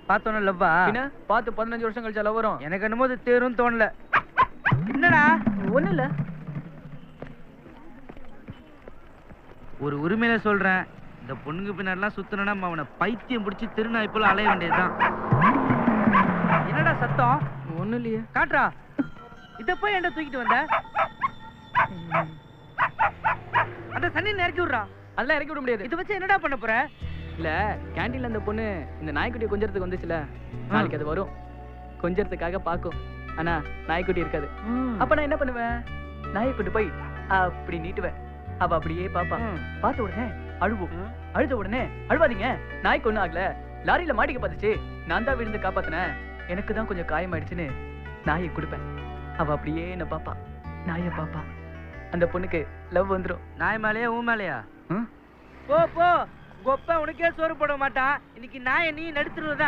பார்த்தோன்னே லவ்வா? பின்ன பார்த்து 15 வருஷம் கழிச்சா லவ் வரும். எனக்கு என்னமோ அது தேரும் தோணல. என்னடா? ஒண்ணும் இல்ல. ஒரு உரிமையில சொல்றேன், இந்த பொண்ணுங்க பின்னாடிலாம் சுத்தணும்னா அவனை பைத்தியம் பிடிச்சி திருநாய் போல அலைய வேண்டியதுதான். என்னடா சத்தம்? ஒண்ணும் இல்லையே. காட்டுறா. இத போய் என்ன தூக்கிட்டு வந்த? அந்த தண்ணி இறக்கி விடுறா. அதெல்லாம் இறக்கி விட முடியாது. இத வச்சு என்னடா பண்ண போற? இல்ல கேண்டீன்ல அந்த பொண்ணு இந்த நாய்க்குட்டியை கொஞ்சறதுக்கு வந்துச்சுல, நாளைக்கு அது வரும். கொஞ்சறதுக்காக பாக்கும். ஆனா நாய்க்குட்டி இருக்காது. அப்ப நான் என்ன பண்ணுவேன்? நாயை கொண்டு போய் அப்படி நீட்டுவேன். அவ அப்படியே பாப்பா. பார்த்த உடனே அழுவும். அழுத உடனே அழுவாதீங்க, நாய்க்கு ஒண்ணும் ஆகல, லாரியில மாட்டிக்க பார்த்துச்சு, நான் தான் விழுந்து காப்பாத்தினேன், எனக்கு தான் கொஞ்சம் காயமாயிடுச்சுன்னு நாயை கொடுப்பேன். அவ அப்படியே என்ன பாப்பா, நாயை பாப்பா. அந்த பொண்ணுக்கு லவ் வந்துரும். நாய் மேலையா ஊ மேலையா? போ போ, கொப்ப உனக்கே சோறு போட மாட்டான். இன்னைக்கு நாயை நீ நடுத்துருவதான்.